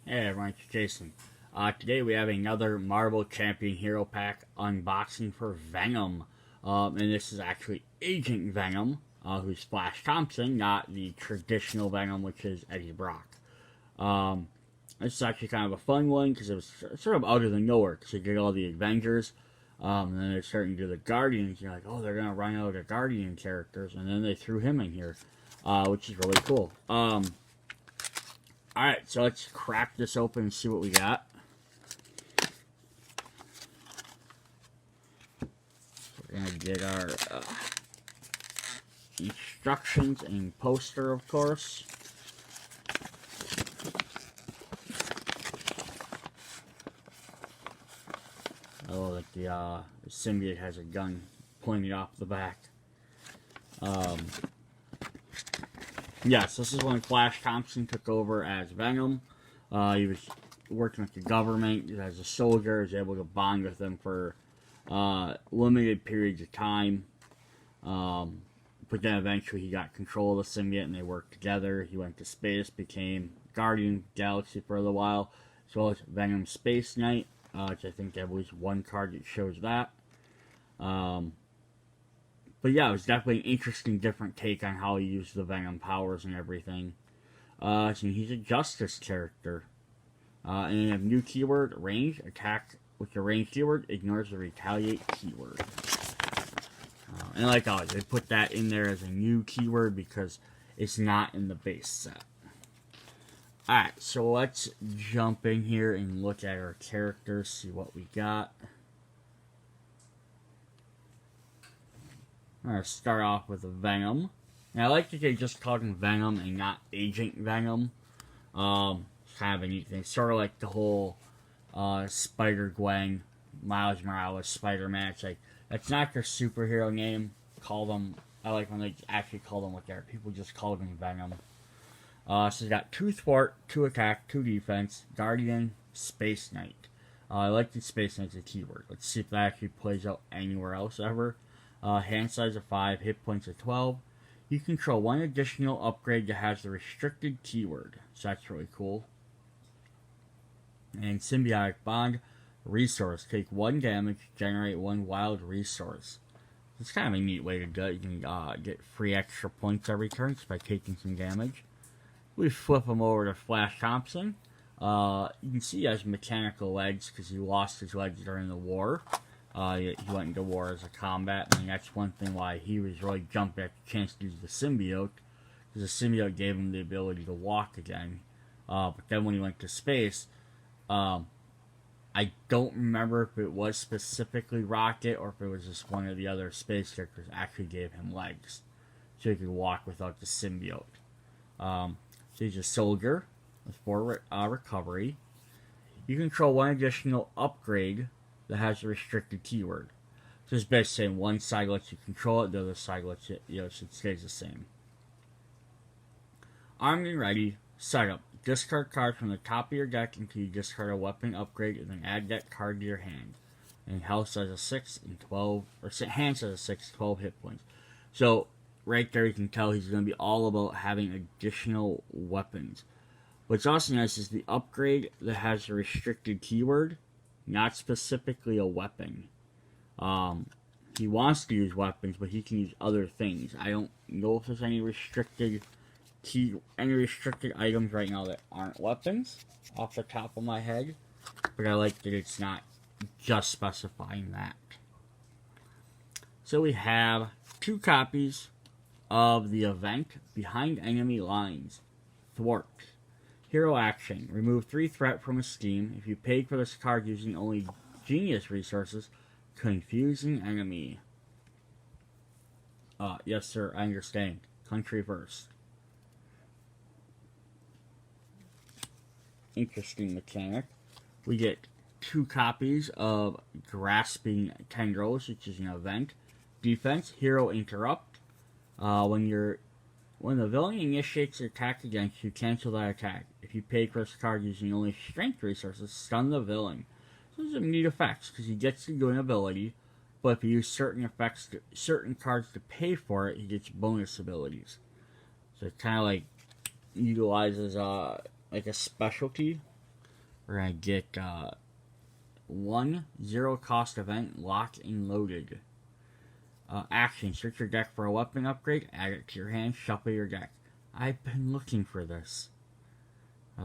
Hey everyone, it's Jason. Today we have another Marvel Champion Hero Pack unboxing for Venom. And this is actually Agent Venom, who's Flash Thompson, not the traditional Venom, which is Eddie Brock. This is actually kind of a fun one because it was sort of out of the nowhere because they did all the Avengers. And then they're starting to do the Guardians. You're like, oh, they're going to run out of Guardian characters. And then they threw him in here, which is really cool. Alright, so let's crack this open and see what we got. We're going to get our instructions and poster, of course. Oh, like the symbiote has a gun pointing off the back. Yes, this is when Flash Thompson took over as Venom. He was working with the government as a soldier. He was able to bond with them for limited periods of time. But then eventually he got control of the symbiote and they worked together. He went to space, became Guardian of the Galaxy for a little while, as well as Venom Space Knight, which I think there was one card that shows that. But yeah, it was definitely an interesting, different take on how he used the Venom powers and everything. So he's a Justice character. And you have new keyword, range, attack with the range keyword, ignores the retaliate keyword. And like always, they put that in there as a new keyword because it's not in the base set. Alright, so let's jump in here and look at our characters, see what we got. I'm going to start off with Venom. And I like that they just called him Venom and not Agent Venom. It's kind of a neat thing. Sort of like the whole Spider-Gwen, Miles Morales, Spider-Man. It's like, that's not their superhero name. Call them, I like when they actually call them what they are. People just call them Venom. So he's got 2 thwart, 2 attack, 2 defense, Guardian, Space Knight. I like the Space Knight as a keyword. Let's see if that actually plays out anywhere else ever. Hand size of 5, hit points of 12. You control 1 additional upgrade that has the restricted keyword. So that's really cool. And symbiotic bond, resource. Take 1 damage, generate 1 wild resource. It's kind of a neat way to do it. You can get free extra points every turn just by taking some damage. We flip him over to Flash Thompson. You can see he has mechanical legs because he lost his legs during the war. He went into war as a combat, and that's one thing why he was really jumped at the chance to use the symbiote, because the symbiote gave him the ability to walk again. But then when he went to space, I don't remember if it was specifically Rocket or if it was just one of the other space characters actually gave him legs, so he could walk without the symbiote. So he's a soldier with 4 recovery. You control 1 additional upgrade that has a restricted keyword. So it's basically saying one side lets you control it, the other side lets it, so it stays the same. Armed and ready, setup. Discard cards from the top of your deck until you discard a weapon upgrade and then add that card to your hand. And health size of 6 and 12, or hand size of 6, 12 hit points. So right there you can tell he's going to be all about having additional weapons. What's also nice is the upgrade that has a restricted keyword, not specifically a weapon. He wants to use weapons, but he can use other things. I don't know if there's any restricted items right now that aren't weapons off the top of my head, but I like that it's not just specifying that. So we have 2 copies of the event Behind Enemy Lines. Thwart. Hero action. Remove 3 threat from a scheme. If you paid for this card using only genius resources, confusing enemy. Yes sir, I understand. Country first. Interesting mechanic. We get 2 copies of Grasping Tendrils, which is an event. Defense. Hero interrupt. When the villain initiates an attack against you, cancel that attack. If you pay for this card using only strength resources, stun the villain. So those are neat effects, because he gets to do an ability, but if you use certain cards to pay for it, he gets bonus abilities. So it kind of like utilizes like a specialty We're going to get 1 0-cost event, Locked and Loaded. Action, search your deck for a weapon upgrade, add it to your hand, shuffle your deck. I've been looking for this.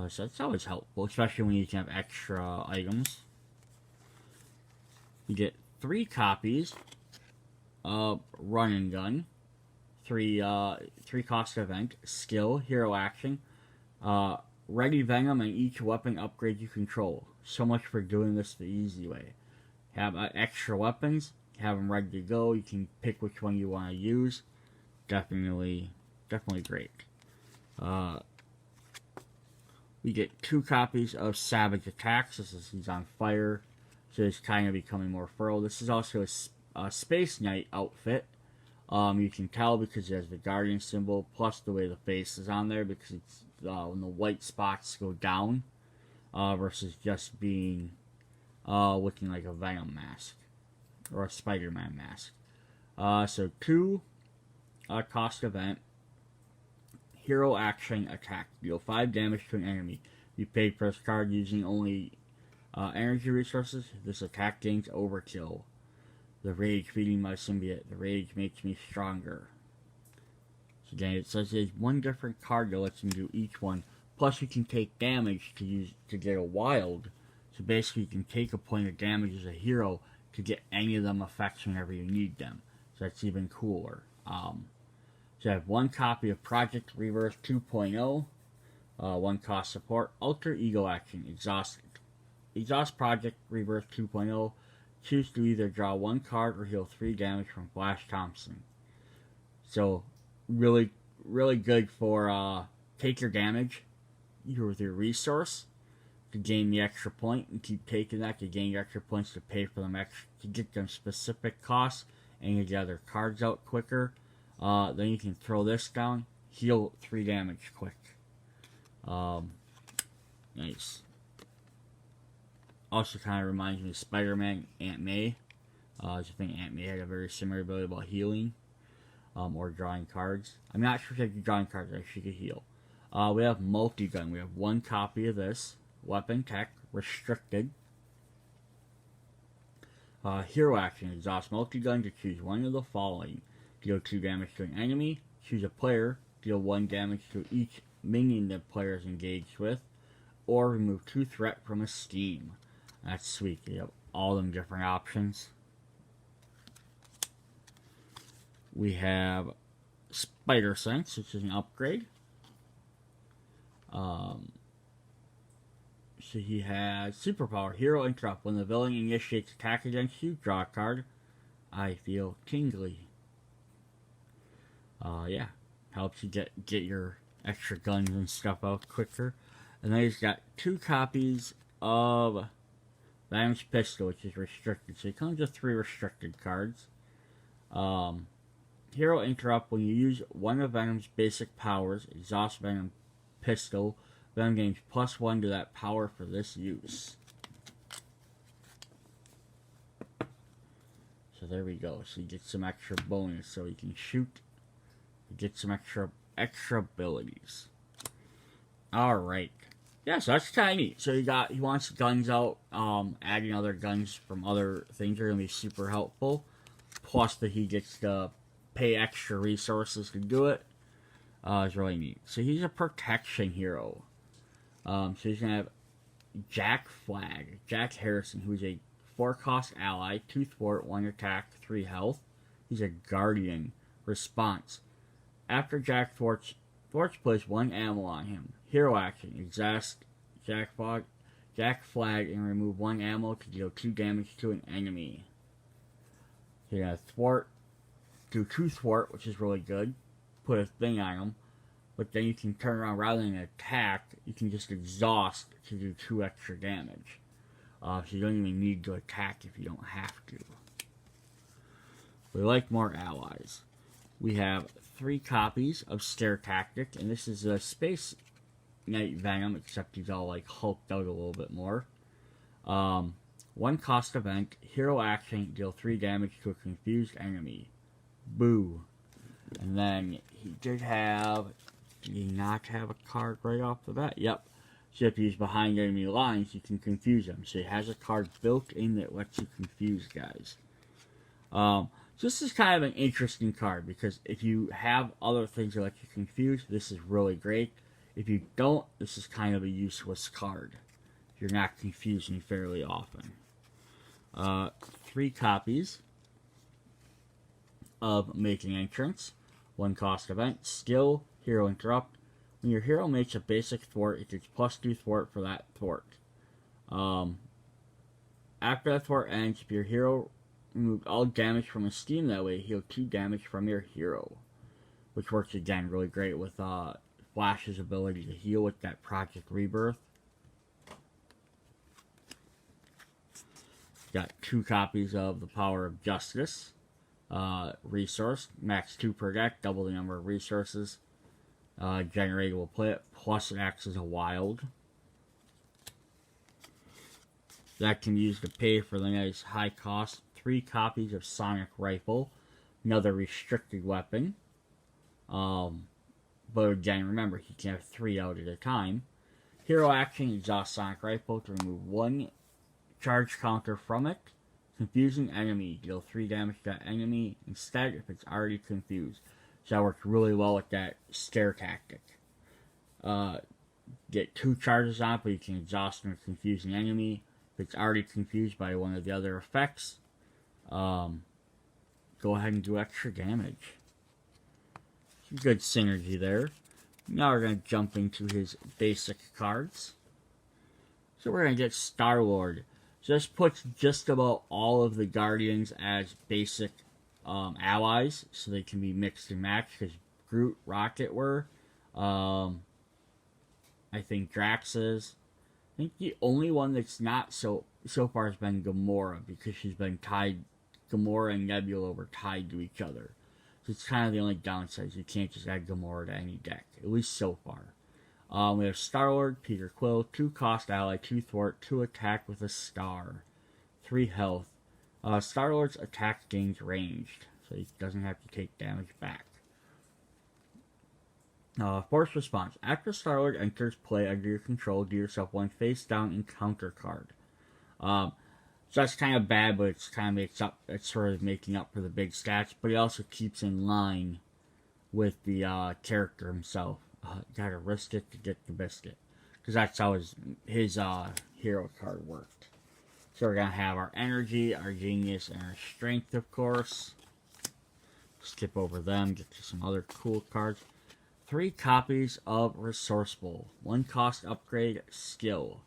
So that's always helpful, especially when you can have extra items. You get 3 copies of Run and Gun, 3 cost event, skill, hero action, ready Venom, and each weapon upgrade you control. So much for doing this the easy way. Have extra weapons, have them ready to go. You can pick which one you want to use. Definitely great. We get 2 copies of Savage Attacks. He's on fire, so he's kind of becoming more feral. This is also a Space Knight outfit. You can tell because it has the Guardian symbol, plus the way the face is on there, because it's when the white spots go down, versus just being looking like a Venom mask or a Spider-Man mask. So 2 cost event. Hero action attack. Deal 5 damage to an enemy. You pay for this card using only energy resources. This attack gains overkill. The rage feeding my symbiote. The rage makes me stronger. So again, it says there's 1 different card that lets you do each one. Plus you can take damage to get a wild. So basically you can take a point of damage as a hero to get any of them effects whenever you need them. So that's even cooler. So I have 1 copy of Project Reverse 2.0, 1 cost support, Alter Ego Action, Exhaust Project Reverse 2.0, choose to either draw 1 card or heal 3 damage from Flash Thompson. So, really good for take your damage with your resource to gain the extra point, and keep taking that to gain extra points to pay for them to get them specific costs, and you get other cards out quicker. Then you can throw this down, heal 3 damage quick. Nice. Also kind of reminds me of Spider-Man, Aunt May. I think Aunt May had a very similar ability about healing, or drawing cards. I'm not sure if she could draw cards, but she could heal. We have Multi-Gun. We have 1 copy of this. Weapon Tech, restricted. Hero action, exhaust Multi-Gun to choose 1 of the following. Deal 2 damage to an enemy, choose a player, deal 1 damage to each minion the player is engaged with, or remove 2 threat from a scheme. That's sweet. You have all them different options. We have Spider Sense, which is an upgrade. So he has Superpower, Hero Interrupt. When the villain initiates attack against you, draw a card. I feel tingly. Yeah, helps you get your extra guns and stuff out quicker. And then he's got 2 copies of Venom's Pistol, which is restricted. So he comes with 3 restricted cards. Hero Interrupt. When you use 1 of Venom's basic powers, exhaust Venom Pistol, Venom gains +1 to that power for this use. So there we go. So you get some extra bonus. So you can shoot. Get some extra abilities. Alright. Yeah, so that's kind of neat. So he wants guns out. Adding other guns from other things are going to be super helpful. Plus that he gets to pay extra resources to do it. Is really neat. So he's a protection hero. So he's going to have Jack Harrison, who's a 4-cost ally, 2 thwart, 1 attack, 3 health. He's a guardian. Response. After Jack thwarts, place 1 ammo on him. Hero action. Exhaust Jack Flag and remove 1 ammo to deal 2 damage to an enemy. So you got thwart. Do 2 thwart, which is really good. Put a thing on him. But then you can turn around, rather than attack, you can just exhaust to do 2 extra damage. So you don't even need to attack if you don't have to. We like more allies. We have 3 copies of Scare Tactic, and this is a Space Knight Venom, except he's all like hulked out a little bit more. 1 cost event, hero action, deal 3 damage to a confused enemy. Boo. And then he did he not have a card right off the bat? Yep. So if he's behind enemy lines, you can confuse him. So he has a card built in that lets you confuse guys. So this is kind of an interesting card because if you have other things that let you confuse, this is really great. If you don't, this is kind of a useless card. You're not confusing fairly often. 3 copies of Making Entrance. 1 cost event. Skill, Hero Interrupt. When your hero makes a basic thwart, it gets +2 thwart for that thwart. After that thwart ends, if your hero removed all damage from a steam that way, heal 2 damage from your hero. Which works again really great with Flash's ability to heal with that Project Rebirth. Got 2 copies of the Power of Justice. Resource, max 2 per deck, double the number of resources. Generator will play it, plus it acts as a wild. That can be used to pay for the nice high cost 3 copies of Sonic Rifle, another restricted weapon. But again, remember, he can have 3 out at a time. Hero action, exhaust Sonic Rifle to remove 1 charge counter from it. Confusing enemy, deal 3 damage to that enemy instead if it's already confused. So that works really well with that scare tactic. Get 2 charges on it, but you can exhaust a confusing enemy. If it's already confused by one of the other effects, go ahead and do extra damage. Some good synergy there. Now we're going to jump into his basic cards. So we're going to get Star-Lord. So this puts just about all of the Guardians as basic allies, so they can be mixed and matched, because Groot, Rocket were. I think Drax is. I think the only one that's not so far has been Gamora, because she's been tied, Gamora and Nebula were tied to each other. So it's kind of the only downside. You can't just add Gamora to any deck, at least so far. We have Star-Lord, Peter Quill, 2 cost ally, 2 thwart, 2 attack with a star, 3 health. Star-Lord's attack gains ranged, so he doesn't have to take damage back. Force response. After Star-Lord enters play under your control, do yourself 1 face-down encounter card. So that's kind of bad, but it's kind of makes up. It's sort of making up for the big stats, but it also keeps in line with the character himself. Gotta risk it to get the biscuit, because that's how his hero card worked. So we're gonna have our energy, our genius, and our strength, of course. Skip over them, get to some other cool cards. 3 copies of Resourceful. 1 cost upgrade, skill.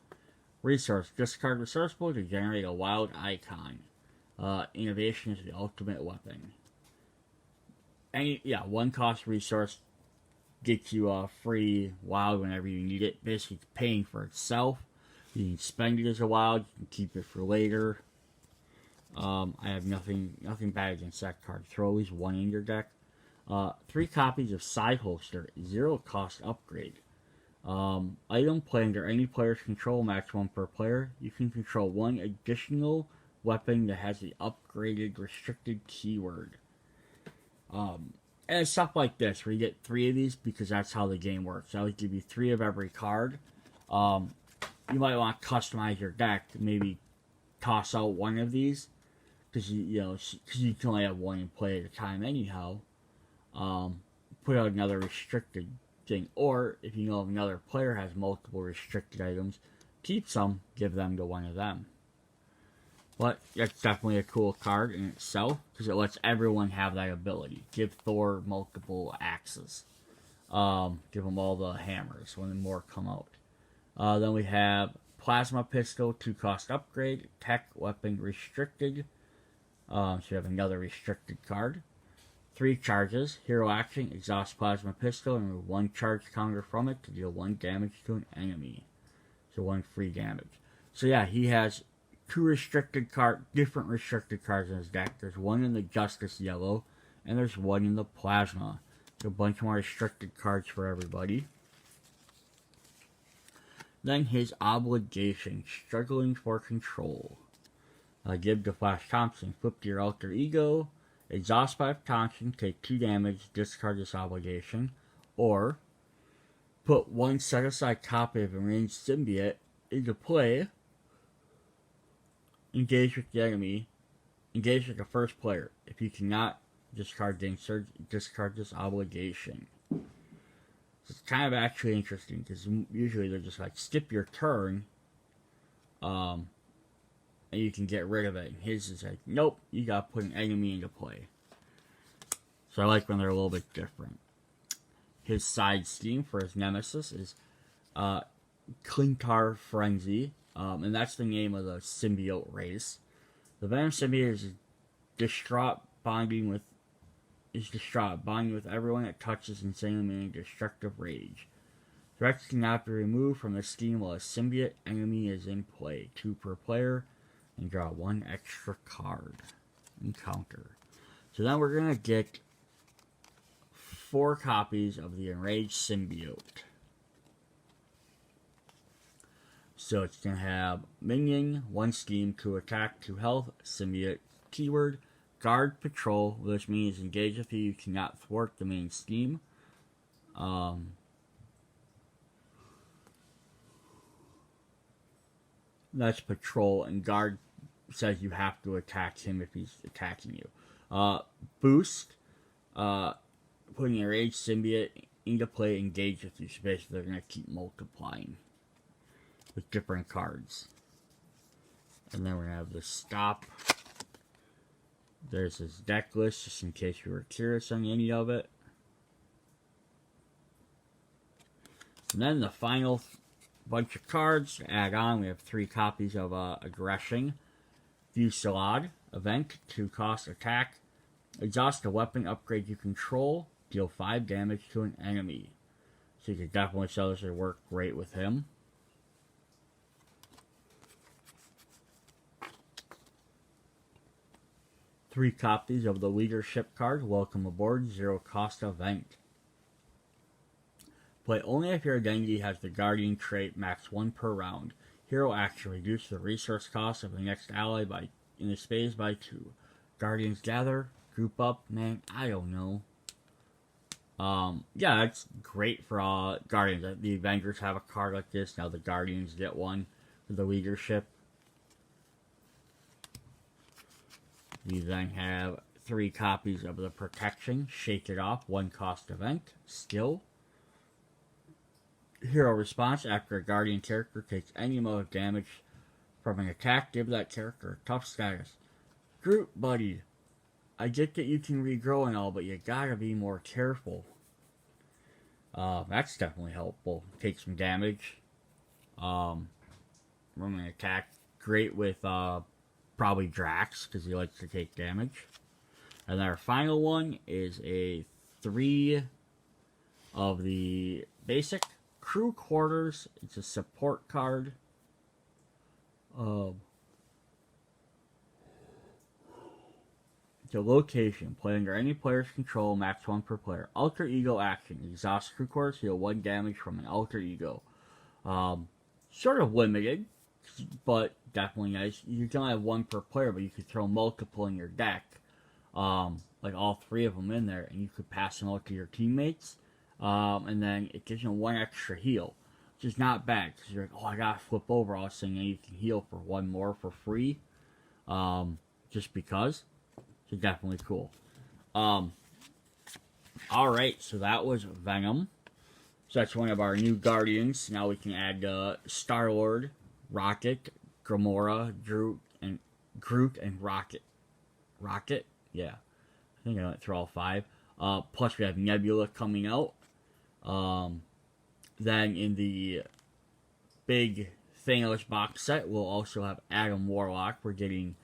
Resource, discard Resourceful to generate a wild icon. Innovation is the ultimate weapon. 1 cost resource gets you a free wild whenever you need it. Basically, it's paying for itself. You can spend it as a wild, you can keep it for later. I have nothing bad against that card. Throw at least 1 in your deck. 3 copies of Side Holster, 0 cost upgrade. Item play under any player's control, max 1 per player. You can control 1 additional weapon that has the upgraded restricted keyword. And stuff like this, where you get 3 of these, because that's how the game works. I would give you 3 of every card. You might want to customize your deck to maybe toss out 1 of these, because you can only have 1 in play at a time anyhow. Put out another restricted thing, or if you know if another player has multiple restricted items, keep some, give them to one of them. But that's definitely a cool card in itself, because it lets everyone have that ability. Give Thor multiple axes. Give him all the hammers when more come out. Then we have Plasma Pistol, 2 cost upgrade, tech weapon restricted. So you have another restricted card. 3 charges, hero action, exhaust Plasma Pistol, and remove 1 charge counter from it to deal 1 damage to an enemy. So 1 free damage. So yeah, he has 2 different restricted cards in his deck. There's 1 in the Justice Yellow, and there's 1 in the Plasma. So a bunch more restricted cards for everybody. Then his obligation, struggling for control. Give to Flash Thompson, flip to your alter ego, exhaust 5 Thompson, take 2 damage, discard this obligation. Or, Put one set-aside copy of Enraged Symbiote into play. Engage with the enemy. Engage with the first player. If you cannot discard the insert, discard this obligation. So it's kind of actually interesting because usually they're just like skip your turn, and you can get rid of it. And his is like, nope, you gotta put an enemy into play. So I like when they're a little bit different. His side scheme for his nemesis is Clintar Frenzy, and that's the name of the symbiote race. The Venom symbiote is distraught, bonding with everyone it touches and sending them in destructive rage. Threats cannot be removed from the scheme while a symbiote enemy is in play. 2 per player, and draw 1 extra card. Encounter. So then we're gonna get 4 copies of the Enraged Symbiote. So it's going to have Minion, 1 scheme, 2 attack, 2 health, Symbiote keyword, Guard Patrol, which means engage with you cannot thwart the main scheme. That's Patrol, and Guard says you have to attack him if he's attacking you. Boost, putting a Enraged Symbiote into play, engage with you. So basically, they're going to keep multiplying with different cards. And then we're going to have the Stop. There's his deck list, just in case you were curious on any of it. And then the final bunch of cards to add on, we have 3 copies of Aggression. Fusillade, event, 2 cost attack. Exhaust a weapon upgrade you control. Deal 5 damage to an enemy. So you could definitely sell this to work great with him. Three copies of the Leadership card. Welcome aboard. 0 cost event. Play only if your identity has the Guardian trait, max 1 per round. Hero action, reduce the resource cost of the next ally in the space by 2. Guardians gather, group up, man, I don't know. Yeah, that's great for Guardians. The Avengers have a card like this. Now the Guardians get one for the Leadership. We then have 3 copies of the Protection. Shake It Off, 1 cost event. Skill. Hero response: after a Guardian character takes any amount of damage from an attack, give that character a tough status. Groot, buddy. I get that you can regrow and all, but you gotta be more careful. That's definitely helpful. Take some damage. From an attack. Great with probably Drax, because he likes to take damage. And our final one is a 3 of the basic Crew Quarters. It's a support card. The location. Play under any player's control, max 1 per player. Alter Ego action. Exhaust Crew Quarters, heal 1 damage from an Alter Ego. Sort of limited, but definitely nice. You can only have 1 per player, but you could throw multiple in your deck. Like all 3 of them in there, and you could pass them out to your teammates. And then it gives you 1 extra heal, which is not bad, because you're like, oh, I gotta flip over all this thing, and you can heal for 1 more for free, just because. So definitely cool. Alright, so that was Venom. So that's one of our new Guardians. Now we can add Star-Lord, Rocket, Gamora, Groot, and Rocket. Rocket? Yeah. I think I went through all 5. Plus we have Nebula coming out. Then in the big Thanos box set, we'll also have Adam Warlock. We're getting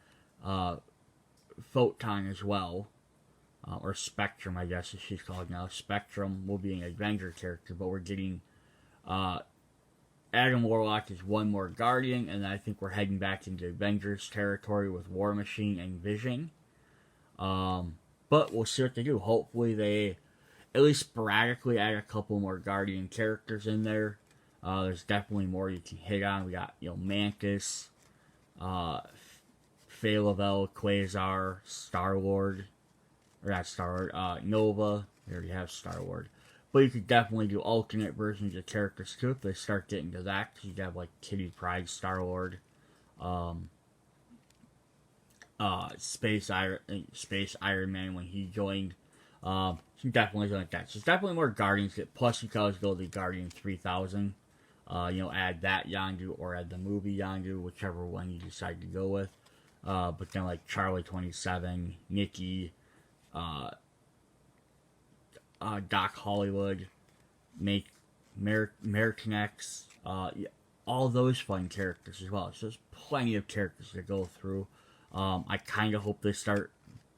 Photon as well. Or Spectrum, I guess as she's called now. Spectrum will be an Avenger character, but we're getting Adam Warlock is 1 more Guardian, and I think we're heading back into Avengers territory with War Machine and Vision. But we'll see what they do. Hopefully they at least sporadically add a couple more Guardian characters in there. There's definitely more you can hit on. We got, Mantis, Phalavelle, Quasar, Star-Lord, or not Star-Lord, Nova. We already have Star-Lord. But you could definitely do alternate versions of characters too if they start getting to that. Cause you have like Kitty Pryde, Star Lord, Space Iron Man when he joined. Definitely like that. So it's definitely more Guardians. Plus you can always go to the Guardian 3000. Add that Yondu or add the movie Yondu, whichever one you decide to go with. But then like Charlie 27, Nikki, Doc Hollywood, American X, yeah, all those fun characters as well. So there's plenty of characters to go through. I kind of hope they start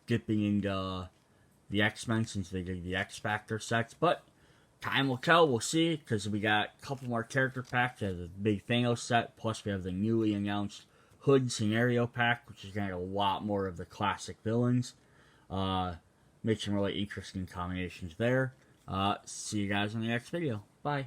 dipping into the X-Men since they did the X Factor sets, but time will tell. We'll see, because we got a couple more character packs. We have the big Thanos set, plus we have the newly announced Hood scenario pack, which is going to have a lot more of the classic villains. Make some really interesting combinations there. See you guys in the next video. Bye.